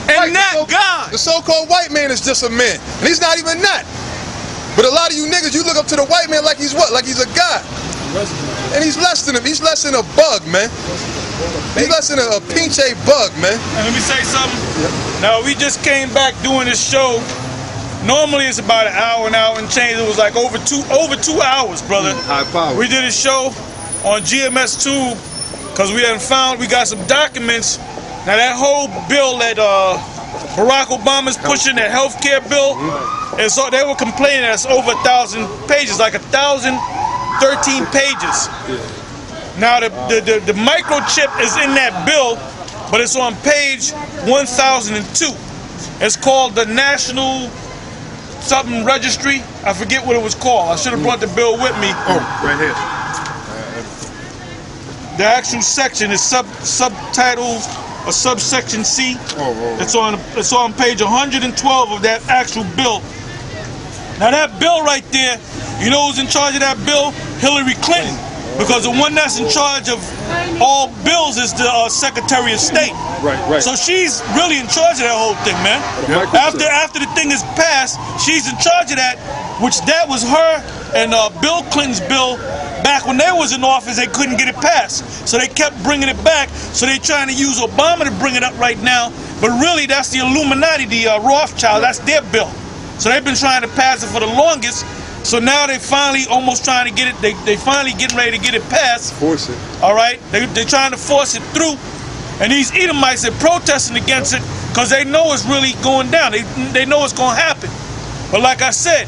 and not God. The so-called white man is just a man, and he's not even that. But a lot of you niggas, you look up to the white man like he's what? Like he's a god. And he's less than him. He's less than a bug, man. He's less than a pinche bug, man. And let me say something. Now, we just came back doing this show. Normally it's about an hour and change. It was like over 2 hours, brother. High power. We did a show on GMS 2 because we got some documents. Now that whole bill that Barack Obama's pushing, that health care bill, and so they were complaining that it's over 1,000 pages, like 1,013 pages. Now the microchip is in that bill, but it's on page 1002. It's called the National something registry. I forget what it was called. I should have brought the bill with me. Oh, right here. The actual section is subtitles or subsection C. It's on page 112 of that actual bill. Now that bill right there, you know who's in charge of that bill? Hillary Clinton. Because the one that's in charge of all bills is the Secretary of State. Right. So she's really in charge of that whole thing, man. After the thing is passed, she's in charge of that, which that was her and Bill Clinton's bill. Back when they was in office, they couldn't get it passed. So they kept bringing it back. So they're trying to use Obama to bring it up right now. But really, that's the Illuminati, the Rothschild, that's their bill. So they've been trying to pass it for the longest. So now they finally almost trying to get it, they finally getting ready to get it passed. Force it. All right? They're trying to force it through. And these Edomites are protesting against it because they know it's really going down. They know it's going to happen. But like I said,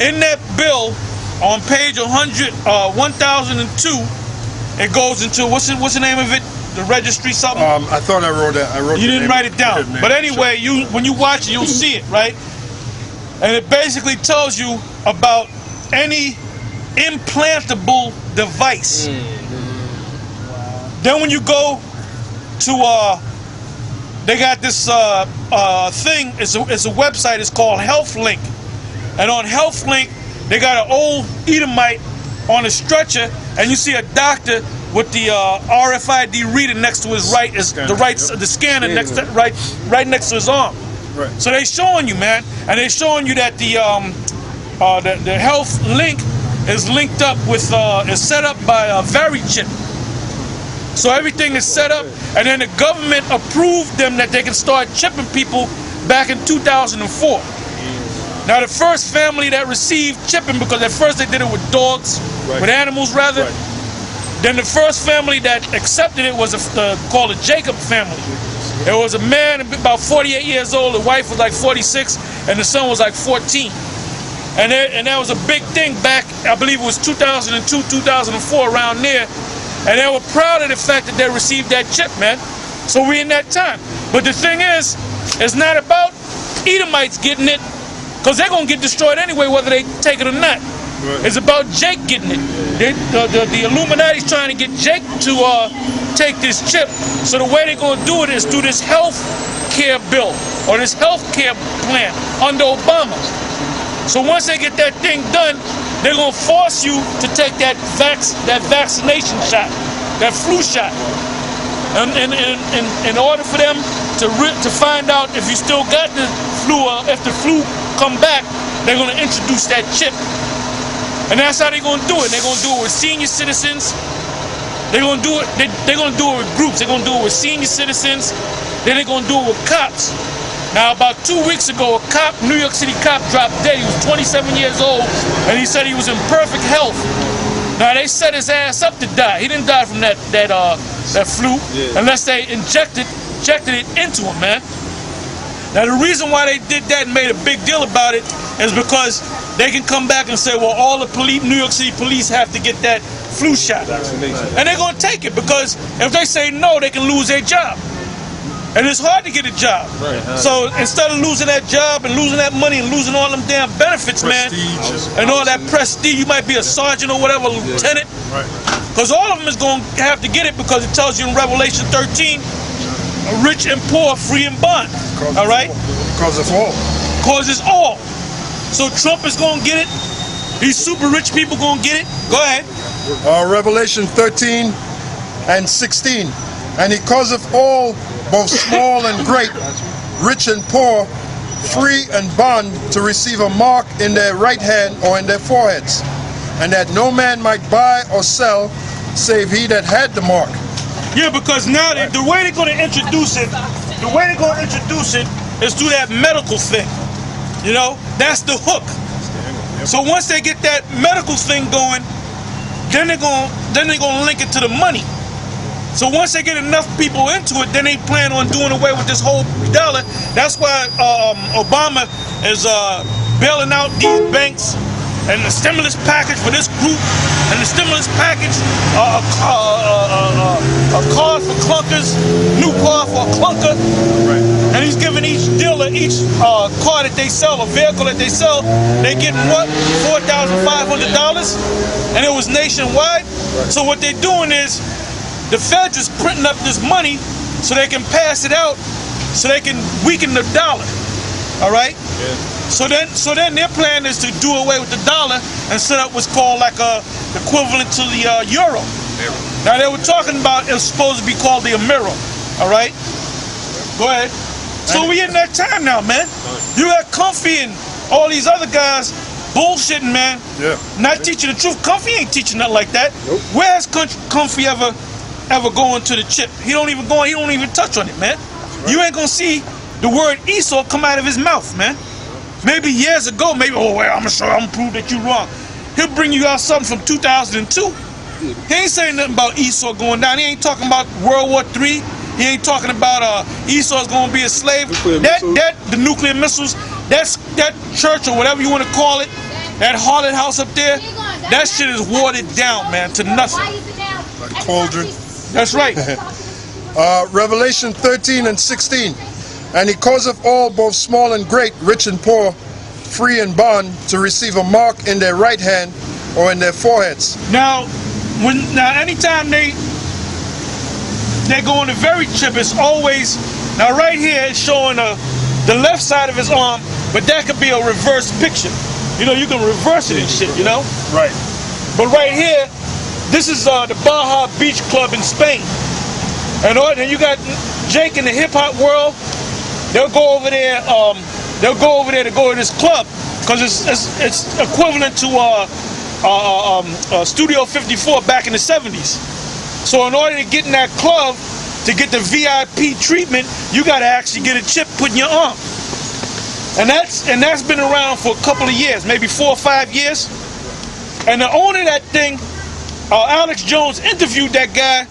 in that bill, on page 1002, it goes into, what's the name of it? The registry something? I thought I wrote that. You didn't write it down. But anyway, when you watch it, you'll see it, right? And it basically tells you about any implantable device. Then when you go to, they got this thing, it's a website, it's called HealthLink. And on HealthLink, they got an old Edomite on a stretcher, and you see a doctor with the RFID reader next to his the scanner right next to his arm. Right. So they showing you, man, and they showing you that the health link is linked up with is set up by a Veri-chip. So everything is set up, and then the government approved them that they can start chipping people back in 2004. Now the first family that received chipping, because at first they did it with dogs, with animals rather. Then the first family that accepted it was called the Jacob family. It was a man about 48 years old, the wife was like 46, and the son was like 14. And that was a big thing back, I believe it was 2002, 2004, around there. And they were proud of the fact that they received that chip, man. So we're in that time. But the thing is, it's not about Edomites getting it, because they're going to get destroyed anyway, whether they take it or not. Right. It's about Jake getting it. The Illuminati's trying to get Jake to take this chip. So the way they're going to do it is through this health care bill or this health care plan under Obama. So once they get that thing done, they're going to force you to take that vaccination shot, that flu shot. And in order for them to find out if you still got the flu or if the flu come back, they're going to introduce that chip. And that's how they're going to do it. They're going to do it with senior citizens. They're going to do it. They're going to do it with groups. They're going to do it with senior citizens. Then they're going to do it with cops. Now, about 2 weeks ago, a cop, New York City cop, dropped dead. He was 27 years old, and he said he was in perfect health. Now, they set his ass up to die. He didn't die from that flu, unless they injected it into him, man. Now, the reason why they did that and made a big deal about it is because they can come back and say, well, all the New York City police have to get that flu shot. And they're going to take it, because if they say no, they can lose their job. And it's hard to get a job. Right. So instead of losing that job and losing that money and losing all them damn benefits, man, and all that prestige, you might be a sergeant or whatever, lieutenant. Because all of them is going to have to get it, because it tells you in Revelation 13, rich and poor, free and bond. All right? Causes all. Causes all. So Trump is going to get it. These super rich people going to get it. Go ahead. Revelation 13 and 16. And he causeth all, both small and great, rich and poor, free and bond, to receive a mark in their right hand or in their foreheads, and that no man might buy or sell save he that had the mark. Yeah, because now the way they're going to introduce it, is through that medical thing. You know, that's the hook. So once they get that medical thing going, then they're gonna link it to the money. So once they get enough people into it, then they plan on doing away with this whole dollar. That's why Obama is bailing out these banks, and the stimulus package for this group, and the stimulus package, a car for clunkers, new car for a clunker. Right. And he's giving each dealer, each car that they sell, a vehicle that they sell, they getting what? $4,500? And it was nationwide. Right. So what they're doing is, the feds is printing up this money so they can pass it out, so they can weaken the dollar. All right? Yeah. So then their plan is to do away with the dollar and set up what's called like a equivalent to the euro. Now they were talking about it's supposed to be called the Amiro. All right? Go ahead. So we in that time now, man. You got Comfy and all these other guys bullshitting, man. Yeah. Not teaching the truth. Comfy ain't teaching nothing like that. Nope. Where has Comfy ever going to the chip? He don't even go. He don't even touch on it, man. Right. You ain't gonna see the word Esau come out of his mouth, man. Maybe years ago, maybe, oh, well, I'm gonna prove that you're wrong. He'll bring you out something from 2002. He ain't saying nothing about Esau going down. He ain't talking about World War III. He ain't talking about Esau's gonna be a slave. The nuclear missiles, that church or whatever you want to call it, that harlot house up there, that shit is watered down, man, to nothing. Like cauldron. That's right. Revelation 13 and 16. And he causeth all, both small and great, rich and poor, free and bond, to receive a mark in their right hand or in their foreheads. Now anytime they go on the Veri-chip, it's always, now right here it's showing the left side of his arm, but that could be a reverse picture. You know, you can reverse it and shit, you know? Right. But right here, this is the Tahar Beach Club in Spain. And then you got Jake in the hip hop world. They'll go over there. To go to this club because it's equivalent to Studio 54 back in the 70s. So in order to get in that club, to get the VIP treatment, you got to actually get a chip put in your arm. And that's been around for a couple of years, maybe 4 or 5 years. And the owner of that thing, Alex Jones, interviewed that guy.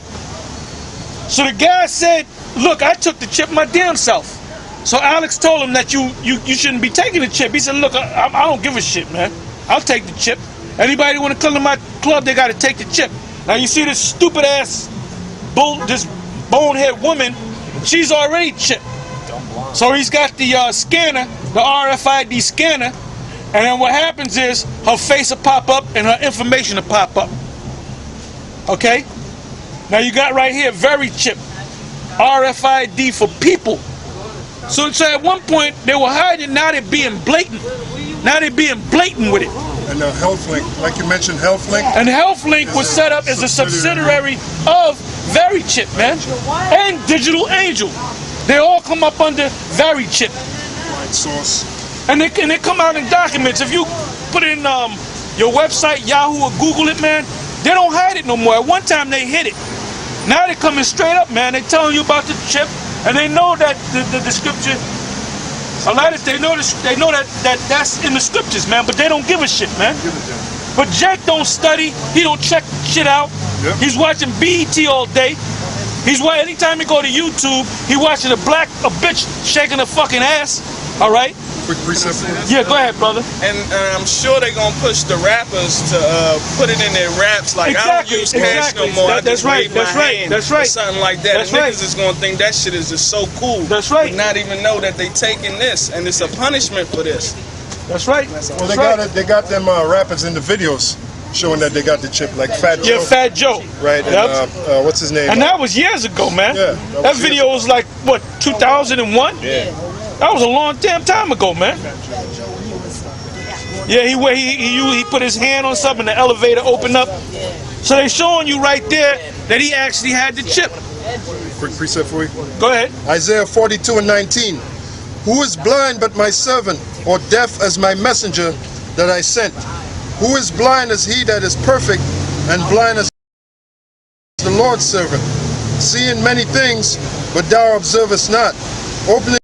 So the guy said, look, I took the chip my damn self. So Alex told him that you shouldn't be taking the chip. He said, look, I don't give a shit, man. I'll take the chip. Anybody want to come to my club, they got to take the chip. Now you see this stupid ass, this bonehead woman, she's already chipped. So he's got the scanner, the RFID scanner, and then what happens is her face will pop up and her information will pop up. Okay? Now you got right here, Veri-chip, RFID for people. So at one point they were hiding, now they're being blatant. Now they're being blatant with it. And Health Link, like you mentioned, Health Link. And Health Link was set up as a subsidiary of Veri-chip, man. And Digital Angel. They all come up under Veri-chip. Right, source. And they come out in documents. If you put in your website, Yahoo or Google it, man, they don't hide it no more. At one time they hid it. Now they're coming straight up, man. They're telling you about the chip. And they know that the scripture, a lot of they know that that's in the scriptures, man. But they don't give a shit, man. But Jack don't study. He don't check shit out. Yep. He's watching BET all day. Anytime he go to YouTube, he watching a bitch shaking her fucking ass. All right. Quick precept. Yeah, go ahead, brother. And I'm sure they're gonna push the rappers to put it in their raps like I don't use cash no more. That's right. That's right. Something like that. That's and right. Niggas is gonna think that shit is just so cool. That's right. But not even know that they taking this and it's a punishment for this. That's right. Well, they got them rappers in the videos showing that they got the chip, like Fat Joe. Yeah, Fat Joe. Right. Yep. And what's his name? And that was years ago, man. Yeah. That video was like what, 2001? Yeah. That was a long damn time ago, man. Yeah, he put his hand on something, the elevator opened up. So they showing you right there that he actually had the chip. Quick precept for you. Go ahead. Isaiah 42 and 19. Who is blind but my servant, or deaf as my messenger that I sent? Who is blind as he that is perfect, and blind as the Lord's servant? Seeing many things, but thou observest not. Opening